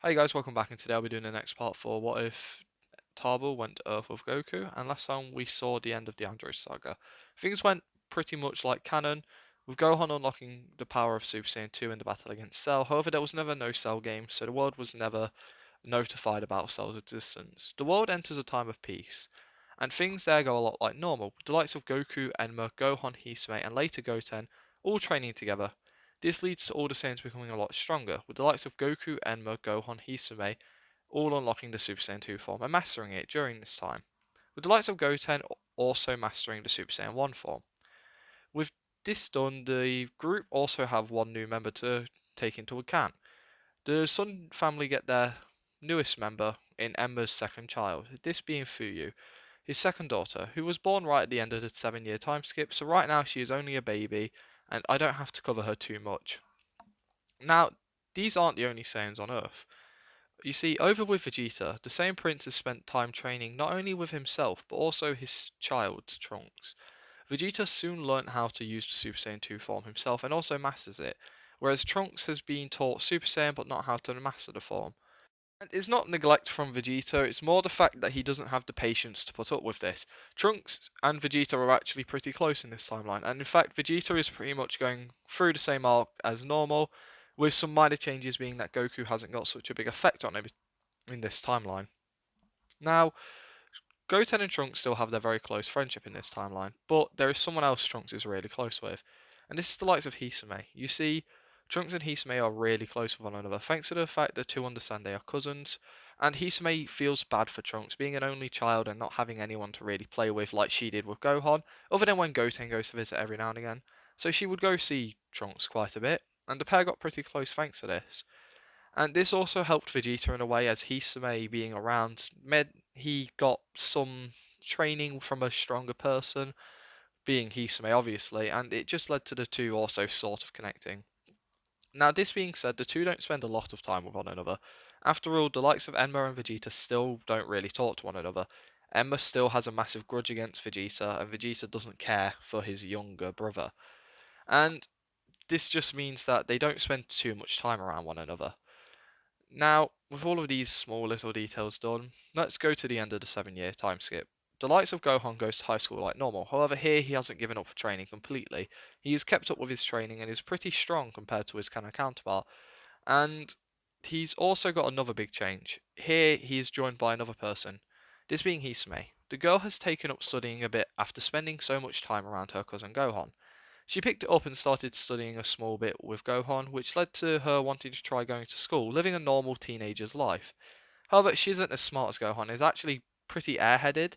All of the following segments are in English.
Hey guys, welcome back, and today I'll be doing the next part for what if Tarble went to Earth with Goku, and last time we saw the end of the Android saga. Things went pretty much like canon, with Gohan unlocking the power of Super Saiyan 2 in the battle against Cell. However, there was never no Cell game, so the world was never notified about Cell's existence. The world enters a time of peace, and things there go a lot like normal, with the likes of Goku, Enma, Gohan, Hisame, and later Goten all training together. This leads to all the Saiyans becoming a lot stronger, with the likes of Goku, Enma, Gohan, Hisame all unlocking the Super Saiyan 2 form and mastering it during this time, with the likes of Goten also mastering the Super Saiyan 1 form. With this done, the group also have one new member to take into account. The Sun family get their newest member in Emma's second child, this being Fuyu, his second daughter, who was born right at the end of the 7 year time skip, so right now she is only a baby, and I don't have to cover her too much. Now, these aren't the only Saiyans on Earth. You see, over with Vegeta, the same prince has spent time training not only with himself, but also his child, Trunks. Vegeta soon learnt how to use the Super Saiyan 2 form himself and also masters it, whereas Trunks has been taught Super Saiyan but not how to master the form. And it's not neglect from Vegeta, it's more the fact that he doesn't have the patience to put up with this. Trunks and Vegeta are actually pretty close in this timeline, and in fact, Vegeta is pretty much going through the same arc as normal, with some minor changes being that Goku hasn't got such a big effect on him in this timeline. Now, Goten and Trunks still have their very close friendship in this timeline, but there is someone else Trunks is really close with, and this is the likes of Hisame. You see, Trunks and Hisame are really close with one another, thanks to the fact the two understand they are cousins, and Hisame feels bad for Trunks being an only child and not having anyone to really play with like she did with Gohan, other than when Goten goes to visit every now and again. So she would go see Trunks quite a bit, and the pair got pretty close thanks to this. And this also helped Vegeta in a way, as Hisame being around meant he got some training from a stronger person, being Hisame obviously, and it just led to the two also sort of connecting. Now, this being said, the two don't spend a lot of time with one another. After all, the likes of Enma and Vegeta still don't really talk to one another. Enma still has a massive grudge against Vegeta, and Vegeta doesn't care for his younger brother. And this just means that they don't spend too much time around one another. Now, with all of these small little details done, let's go to the end of the 7 year time skip. The likes of Gohan goes to high school like normal, however here he hasn't given up training completely. He has kept up with his training and is pretty strong compared to his canon counterpart. And he's also got another big change. Here he is joined by another person, this being Hisame. The girl has taken up studying a bit after spending so much time around her cousin Gohan. She picked it up and started studying a small bit with Gohan, which led to her wanting to try going to school, living a normal teenager's life. However, she isn't as smart as Gohan, is actually pretty airheaded,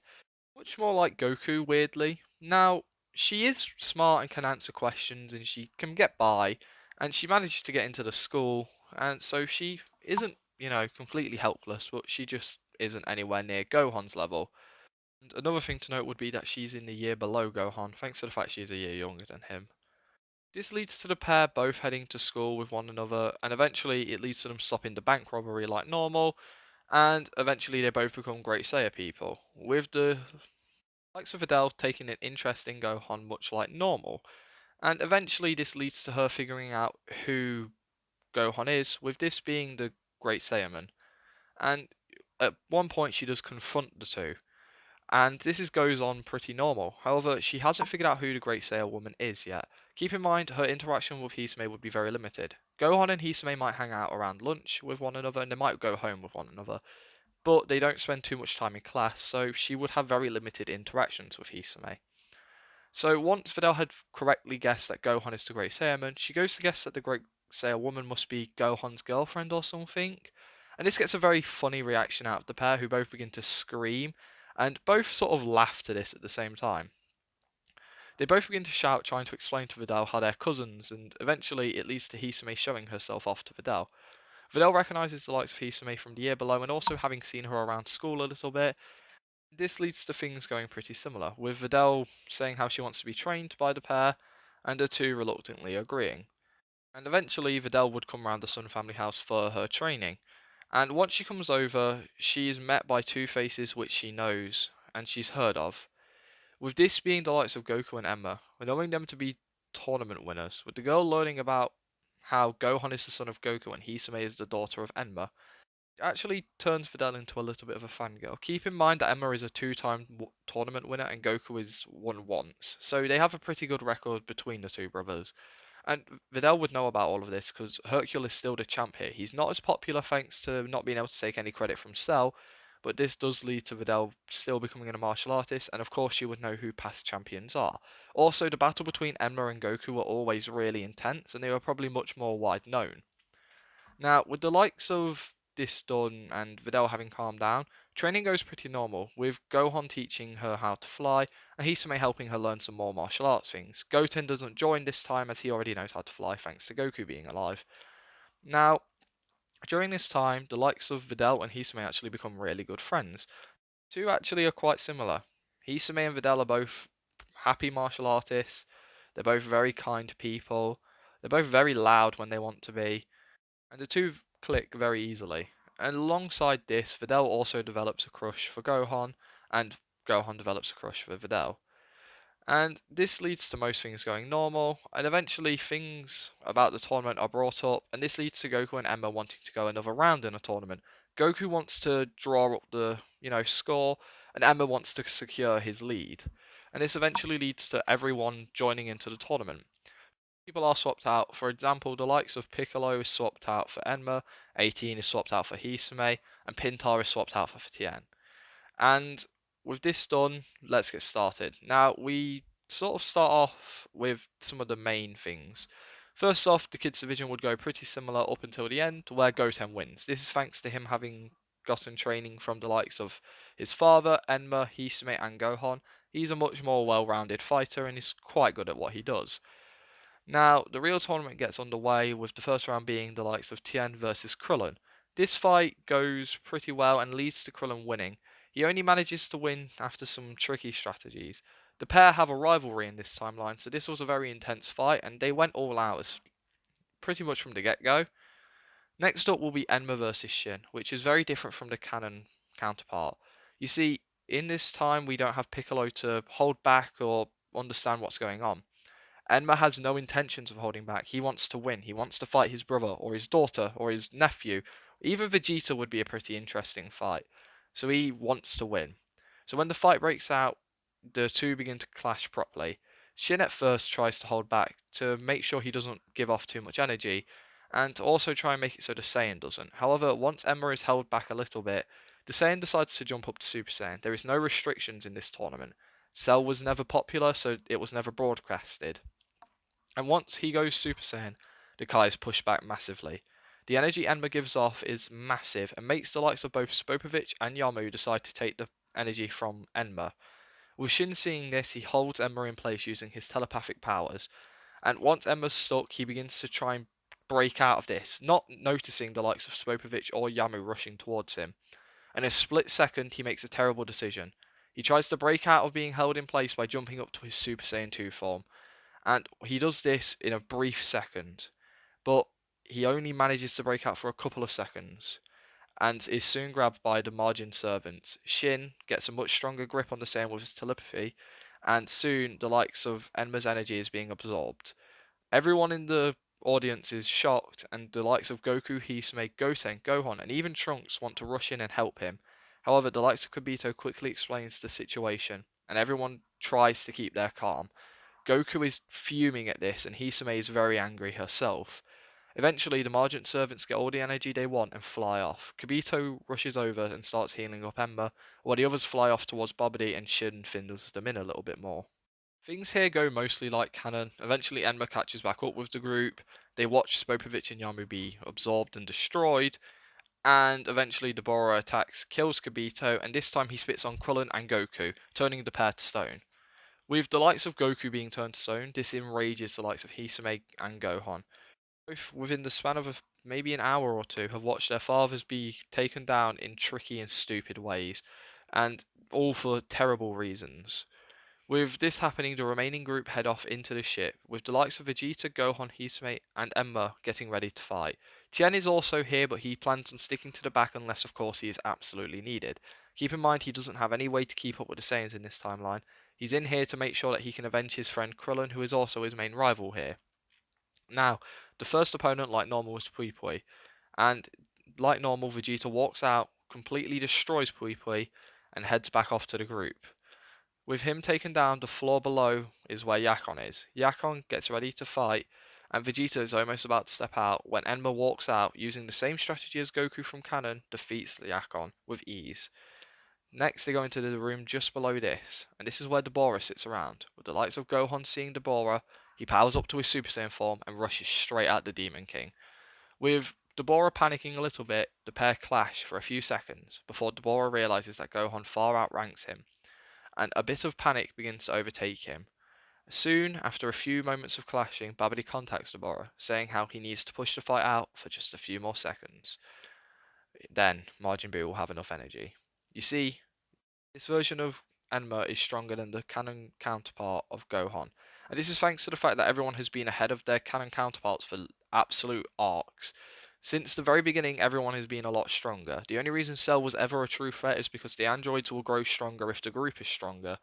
much more like Goku, weirdly. Now, she is smart and can answer questions and she can get by, and she managed to get into the school, and so she isn't, completely helpless, but she just isn't anywhere near Gohan's level. And another thing to note would be that she's in the year below Gohan, thanks to the fact she's a year younger than him. This leads to the pair both heading to school with one another, and eventually it leads to them stopping the bank robbery like normal, and eventually they both become Great Saiyan people, with the likes of Adele taking an interest in Gohan much like normal. And eventually this leads to her figuring out who Gohan is, with this being the Great Saiyaman. And at one point she does confront the two, and goes on pretty normal. However, she hasn't figured out who the Great Saiyan Woman is yet. Keep in mind, her interaction with Hisame would be very limited. Gohan and Hisame might hang out around lunch with one another, and they might go home with one another, but they don't spend too much time in class, so she would have very limited interactions with Hisame. So once Videl had correctly guessed that Gohan is the Great Saiyaman, she goes to guess that the Great Saiyan Woman must be Gohan's girlfriend or something. And this gets a very funny reaction out of the pair, who both begin to scream, and both sort of laugh to this at the same time. They both begin to shout, trying to explain to Videl how they're cousins, and eventually it leads to Hisame showing herself off to Videl. Videl recognises the likes of Hisame from the year below, and also having seen her around school a little bit. This leads to things going pretty similar, with Videl saying how she wants to be trained by the pair, and the two reluctantly agreeing. And eventually Videl would come round the Sun family house for her training. And once she comes over, she is met by two faces which she knows and she's heard of. With this being the likes of Goku and Emma, knowing them to be tournament winners, with the girl learning about how Gohan is the son of Goku and Hisame is the daughter of Enma, Actually turns Videl into a little bit of a fangirl. Keep in mind that Emma is a two-time tournament winner and Goku is won once, so they have a pretty good record between the two brothers. And Videl would know about all of this because Hercule is still the champ here. He's not as popular thanks to not being able to take any credit from Cell, but this does lead to Videl still becoming a martial artist, and of course she would know who past champions are. Also, the battle between Enma and Goku were always really intense, and they were probably much more wide known. Now, with the likes of this done and Videl having calmed down, training goes pretty normal, with Gohan teaching her how to fly, and Hisame helping her learn some more martial arts things. Goten doesn't join this time as he already knows how to fly thanks to Goku being alive. Now, during this time, the likes of Videl and Hisame actually become really good friends. Two actually are quite similar. Hisame and Videl are both happy martial artists, they're both very kind people, they're both very loud when they want to be, and the two click very easily. And alongside this, Videl also develops a crush for Gohan, and Gohan develops a crush for Videl. And this leads to most things going normal, and eventually things about the tournament are brought up, and this leads to Goku and Emma wanting to go another round in a tournament. Goku wants to draw up the, score, and Emma wants to secure his lead. And this eventually leads to everyone joining into the tournament. People are swapped out. For example, the likes of Piccolo is swapped out for Enma, 18 is swapped out for Hisame, and Pintar is swapped out for Tien. And with this done, let's get started. Now, we sort of start off with some of the main things. First off, the kids division would go pretty similar up until the end, where Goten wins. This is thanks to him having gotten training from the likes of his father, Enma, Hisame, and Gohan. He's a much more well-rounded fighter and is quite good at what he does. Now, the real tournament gets underway with the first round being the likes of Tien versus Krillin. This fight goes pretty well and leads to Krillin winning. He only manages to win after some tricky strategies. The pair have a rivalry in this timeline, so this was a very intense fight and they went all out as pretty much from the get-go. Next up will be Enma versus Shin, which is very different from the canon counterpart. You see, in this time we don't have Piccolo to hold back or understand what's going on. Enma has no intentions of holding back. He wants to win. He wants to fight his brother or his daughter or his nephew. Even Vegeta would be a pretty interesting fight. So he wants to win. So when the fight breaks out, the two begin to clash properly. Shin at first tries to hold back to make sure he doesn't give off too much energy, and to also try and make it so the Saiyan doesn't. However, once Enma is held back a little bit, the Saiyan decides to jump up to Super Saiyan. There is no restrictions in this tournament. Cell was never popular, so it was never broadcasted. And once he goes Super Saiyan, the Kai is pushed back massively. The energy Enma gives off is massive and makes the likes of both Spopovich and Yamu decide to take the energy from Enma. With Shin seeing this, he holds Enma in place using his telepathic powers, and once Enma's stuck, he begins to try and break out of this, not noticing the likes of Spopovich or Yamu rushing towards him. In a split second, he makes a terrible decision. He tries to break out of being held in place by jumping up to his Super Saiyan 2 form, and he does this in a brief second, but he only manages to break out for a couple of seconds and is soon grabbed by the Margin servants. Shin gets a much stronger grip on the Saiyan with his telepathy, and soon the likes of Enma's energy is being absorbed. Everyone in the audience is shocked, and the likes of Goku, Hisame, Goten, Gohan, and even Trunks want to rush in and help him. However, the likes of Kibito quickly explains the situation, and everyone tries to keep their calm. Goku is fuming at this, and Hisame is very angry herself. Eventually, the Margent servants get all the energy they want and fly off. Kibito rushes over and starts healing up Ember, while the others fly off towards Babidi and Shin findles them in a little bit more. Things here go mostly like canon. Eventually, Enma catches back up with the group. They watch Spopovich and Yamu be absorbed and destroyed, and eventually Deborah attacks, kills Kibito, and this time he spits on Krillin and Goku, turning the pair to stone. With the likes of Goku being turned to stone, this enrages the likes of Hisame and Gohan. Both, within the span of maybe an hour or two, have watched their fathers be taken down in tricky and stupid ways, and all for terrible reasons. With this happening, the remaining group head off into the ship, with the likes of Vegeta, Gohan, Hisame, and Emma getting ready to fight. Tien is also here, but he plans on sticking to the back unless, of course, he is absolutely needed. Keep in mind he doesn't have any way to keep up with the Saiyans in this timeline. He's in here to make sure that he can avenge his friend Krillin, who is also his main rival here. Now, the first opponent, like normal, was Pui Pui, and like normal, Vegeta walks out, completely destroys Pui and heads back off to the group. With him taken down, the floor below is where Yakon is. Yakon gets ready to fight, and Vegeta is almost about to step out when Enma walks out, using the same strategy as Goku from Canon, defeats Yakon with ease. Next, they go into the room just below this, and this is where Dabura sits around. With the likes of Gohan seeing Dabura, he powers up to his Super Saiyan form and rushes straight at the Demon King. With Dabura panicking a little bit, the pair clash for a few seconds before Dabura realizes that Gohan far outranks him, and a bit of panic begins to overtake him. Soon, after a few moments of clashing, Babidi contacts Dabura, saying how he needs to push the fight out for just a few more seconds. Then, Majin Buu will have enough energy. You see, this version of Enma is stronger than the canon counterpart of Gohan, and this is thanks to the fact that everyone has been ahead of their canon counterparts for absolute arcs. Since the very beginning, everyone has been a lot stronger. The only reason Cell was ever a true threat is because the androids will grow stronger if the group is stronger,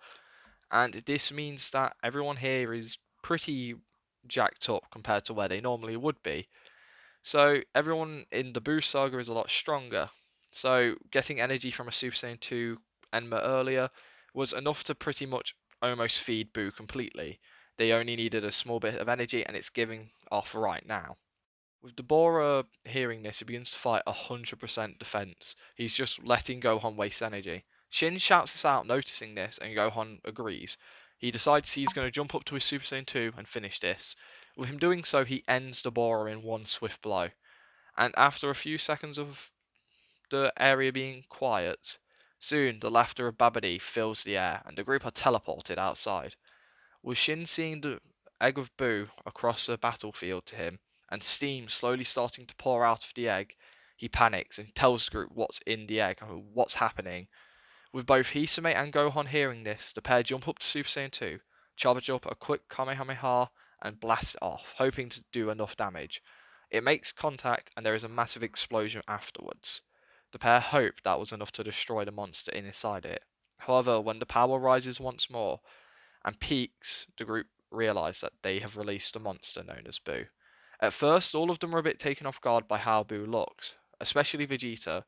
and this means that everyone here is pretty jacked up compared to where they normally would be. So everyone in the Buu saga is a lot stronger. So getting energy from a Super Saiyan 2 Enma earlier was enough to pretty much almost feed Buu completely. They only needed a small bit of energy, and it's giving off right now. With Dabura hearing this, he begins to fight 100% defense. He's just letting Gohan waste energy. Shin shouts this out, noticing this, and Gohan agrees. He decides he's going to jump up to his Super Saiyan 2 and finish this. With him doing so, he ends Dabura in one swift blow. And after a few seconds of the area being quiet, soon the laughter of Babidi fills the air, and the group are teleported outside. With Shin seeing the egg of Buu across the battlefield to him, and steam slowly starting to pour out of the egg, he panics and tells the group what's in the egg and what's happening. With both Hisame and Gohan hearing this, the pair jump up to Super Saiyan 2, charge up a quick Kamehameha, and blast it off, hoping to do enough damage. It makes contact, and there is a massive explosion afterwards. The pair hope that was enough to destroy the monster inside it. However, when the power rises once more and peaks, the group realise that they have released a monster known as Buu. At first, all of them are a bit taken off guard by how Buu looks, especially Vegeta,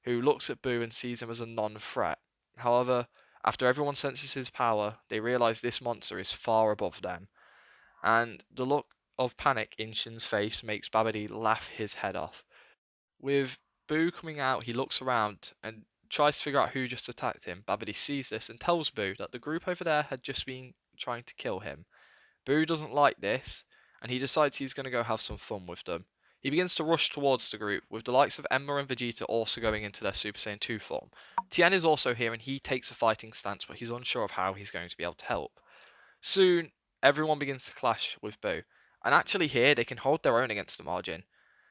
who looks at Buu and sees him as a non-threat. However, after everyone senses his power, they realise this monster is far above them, and the look of panic in Shin's face makes Babidi laugh his head off. With Buu coming out, he looks around and tries to figure out who just attacked him. Babidi sees this and tells Buu that the group over there had just been trying to kill him. Buu doesn't like this, and he decides he's going to go have some fun with them. He begins to rush towards the group, with the likes of Emma and Vegeta also going into their Super Saiyan 2 form. Tien is also here, and he takes a fighting stance, but he's unsure of how he's going to be able to help. Soon, everyone begins to clash with Buu, and actually here they can hold their own against the Margin.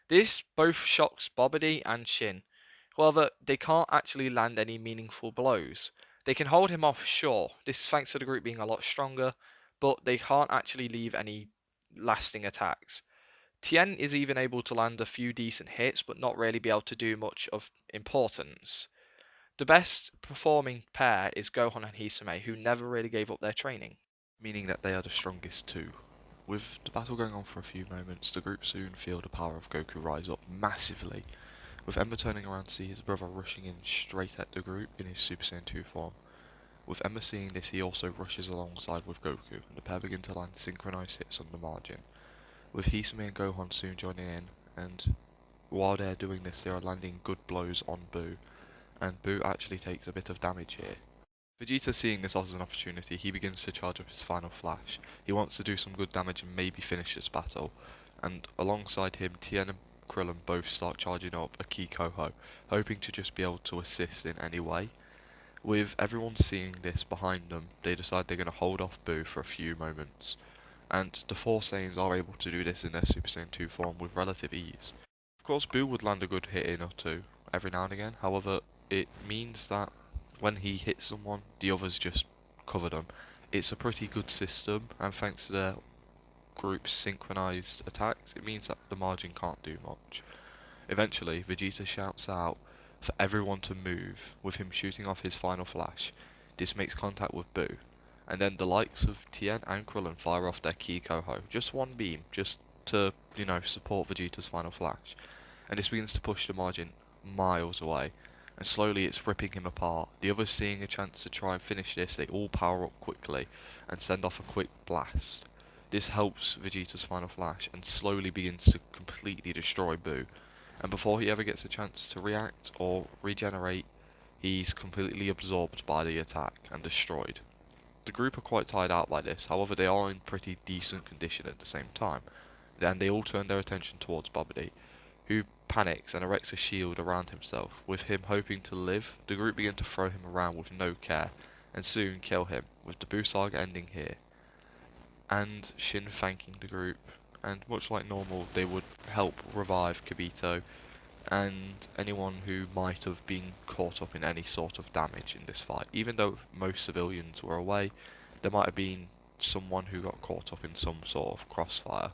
This both shocks Babidi and Shin. However, they can't actually land any meaningful blows. They can hold him off, sure. This is thanks to the group being a lot stronger, but they can't actually leave any lasting attacks. Tien is even able to land a few decent hits, but not really be able to do much of importance. The best performing pair is Gohan and Hisame, who never really gave up their training, meaning that they are the strongest too. With the battle going on for a few moments, the group soon feel the power of Goku rise up massively, with Emma turning around to see his brother rushing in straight at the group in his Super Saiyan 2 form. With Emma seeing this, he also rushes alongside with Goku, and the pair begin to land synchronized hits on the margin, with Hisame and Gohan soon joining in, and while they're doing this they are landing good blows on Buu, and Buu actually takes a bit of damage here. Vegeta seeing this as an opportunity, he begins to charge up his final flash. He wants to do some good damage and maybe finish this battle, and alongside him Tien and Krillin both start charging up a Ki Koho, hoping to just be able to assist in any way. With everyone seeing this behind them, they decide they're going to hold off Buu for a few moments, and the four Saiyans are able to do this in their Super Saiyan 2 form with relative ease. Of course, Buu would land a good hit in or two every now and again, however, it means that when he hits someone, the others just cover them. It's a pretty good system, and thanks to their group's synchronized attacks, it means that the margin can't do much. Eventually, Vegeta shouts out for everyone to move, with him shooting off his final flash. This makes contact with Buu, and then the likes of Tien and Krillin fire off their Ki Koho, just one beam, just to, support Vegeta's final flash. and this begins to push the margin miles away, and slowly it's ripping him apart. The others seeing a chance to try and finish this, they all power up quickly and send off a quick blast. This helps Vegeta's final flash and slowly begins to completely destroy Buu, and before he ever gets a chance to react or regenerate, he's completely absorbed by the attack and destroyed. The group are quite tired out by this, however they are in pretty decent condition at the same time. Then they all turn their attention towards Babidi, who panics and erects a shield around himself. With him hoping to live, the group begin to throw him around with no care, and soon kill him, with the Buu saga ending here. And Shin thanking the group, and much like normal, they would help revive Kibito and anyone who might have been caught up in any sort of damage in this fight. Even though most civilians were away, there might have been someone who got caught up in some sort of crossfire.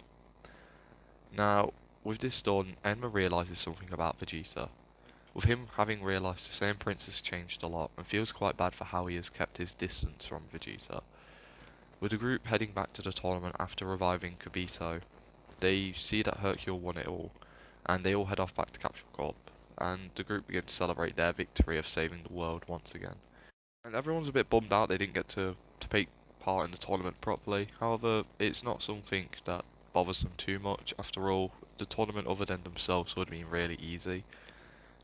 Now, with this done, Enma realises something about Vegeta. With him having realised the same prince has changed a lot, and feels quite bad for how he has kept his distance from Vegeta. With the group heading back to the tournament after reviving Kibito, they see that Hercule won it all, and they all head off back to Capsule Corp, and the group begin to celebrate their victory of saving the world once again. And everyone's a bit bummed out they didn't get to take part in the tournament properly. However, it's not something that bothers them too much. After all, the tournament other than themselves would have been really easy.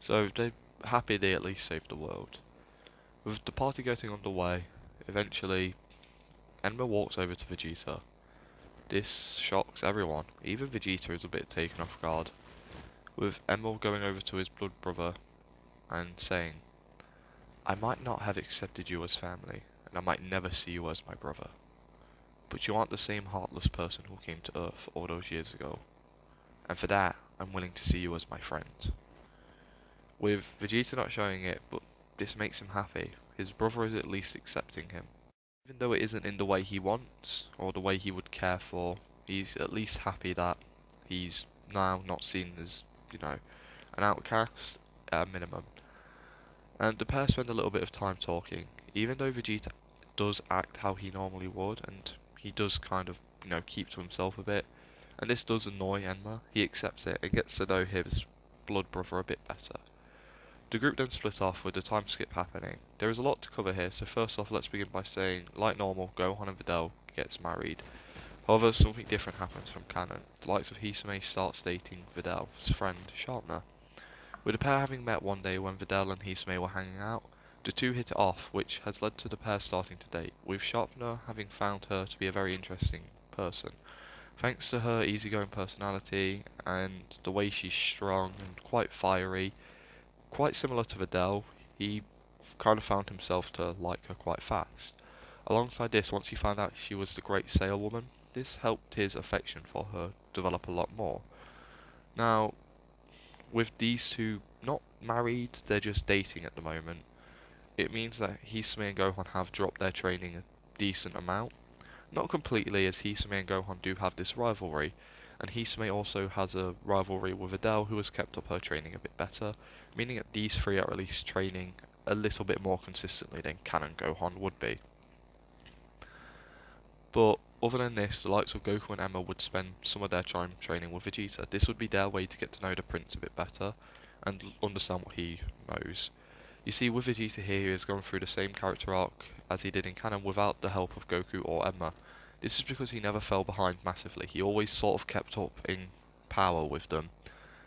So they're happy they at least saved the world. With the party getting underway, eventually Enma walks over to Vegeta. This shocks everyone. Even Vegeta is a bit taken off guard, with Enma going over to his blood brother and saying, "I might not have accepted you as family, and I might never see you as my brother, but you aren't the same heartless person who came to Earth all those years ago, and for that, I'm willing to see you as my friend." With Vegeta not showing it, but this makes him happy. His brother is at least accepting him. Even though it isn't in the way he wants, or the way he would care for, he's at least happy that he's now not seen as, an outcast at a minimum. And the pair spend a little bit of time talking, even though Vegeta does act how he normally would, and he does kind of, keep to himself a bit, and this does annoy Enma. He accepts it and gets to know his blood brother a bit better. The group then split off with the time skip happening. There is a lot to cover here, so first off let's begin by saying, like normal, Gohan and Videl gets married. However, something different happens from canon. The likes of Hisame starts dating Videl's friend, Sharpner. With the pair having met one day when Videl and Hisame were hanging out, the two hit it off, which has led to the pair starting to date, with Sharpner having found her to be a very interesting person. Thanks to her easygoing personality and the way she's strong and quite fiery, quite similar to Videl, he kind of found himself to like her quite fast. Alongside this, once he found out she was the Great Saiyaman, this helped his affection for her develop a lot more. Now, with these two not married, they're just dating at the moment, it means that Hisame and Gohan have dropped their training a decent amount. Not completely, as Hisame and Gohan do have this rivalry, and Hisame also has a rivalry with Adele, who has kept up her training a bit better, meaning that these three are at least training a little bit more consistently than Canon Gohan would be. But other than this, the likes of Goku and Emma would spend some of their time training with Vegeta. This would be their way to get to know the prince a bit better and understand what he knows. You see, with Vegeta here, he is going through the same character arc as he did in canon without the help of Goku or Emma. This is because he never fell behind massively. He always sort of kept up in power with them.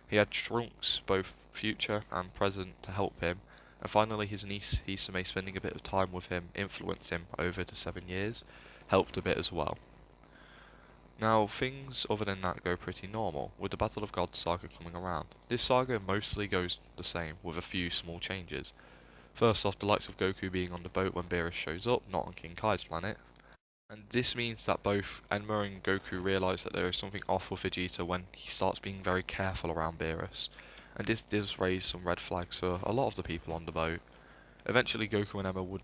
He had Trunks, both future and present, to help him, and finally his niece Hisame spending a bit of time with him influenced him over the 7 years, helped a bit as well. Now, things other than that go pretty normal, with the Battle of Gods saga coming around. This saga mostly goes the same, with a few small changes. First off, the likes of Goku being on the boat when Beerus shows up, not on King Kai's planet. And this means that both Enma and Goku realise that there is something off with Vegeta when he starts being very careful around Beerus. And this does raise some red flags for a lot of the people on the boat. Eventually Goku and Emma would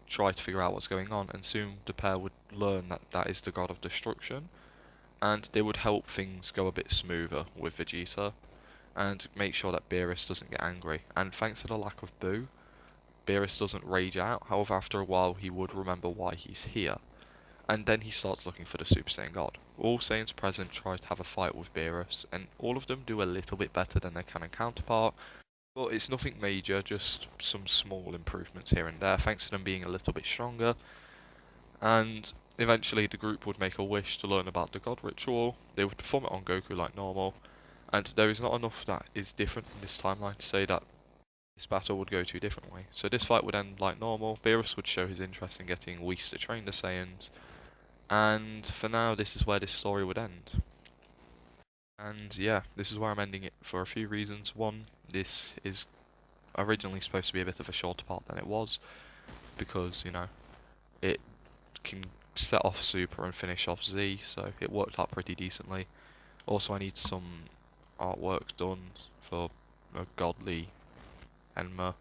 try to figure out what's going on, and soon the pair would learn that that is the god of destruction, and they would help things go a bit smoother with Vegeta, and make sure that Beerus doesn't get angry. And thanks to the lack of Buu, Beerus doesn't rage out, however after a while he would remember why he's here. And then he starts looking for the Super Saiyan God. All Saiyans present try to have a fight with Beerus, and all of them do a little bit better than their canon counterpart, but it's nothing major, just some small improvements here and there, thanks to them being a little bit stronger. And eventually the group would make a wish to learn about the God Ritual, they would perform it on Goku like normal, and there is not enough that is different in this timeline to say that this battle would go too differently. So this fight would end like normal, Beerus would show his interest in getting Whis to train the Saiyans, and for now this is where this story would end. And yeah, this is where I'm ending it for a few reasons. One, this is originally supposed to be a bit of a shorter part than it was, because, it can set off Super and finish off Z, so it worked out pretty decently. Also, I need some artwork done for a godly Enma,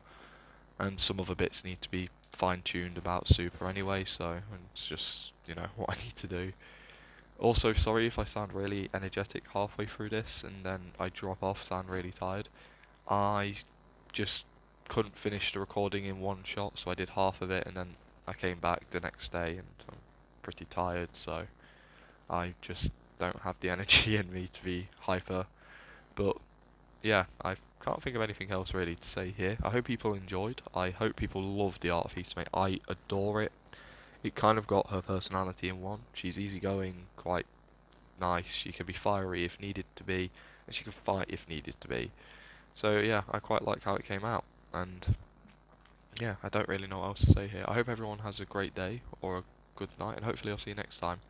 and some other bits need to be fine-tuned about Super anyway, so it's just, what I need to do. Also, sorry if I sound really energetic halfway through this and then I drop off, sound really tired. I just couldn't finish the recording in one shot, so I did half of it and then I came back the next day and I'm pretty tired, so I just don't have the energy in me to be hyper. But yeah, I can't think of anything else really to say here. I hope people enjoyed. I hope people love the art of Hisame. I adore it. It kind of got her personality in one. She's easygoing, quite nice. She can be fiery if needed to be, and she can fight if needed to be. So yeah, I quite like how it came out. And yeah, I don't really know what else to say here. I hope everyone has a great day or a good night, and hopefully I'll see you next time.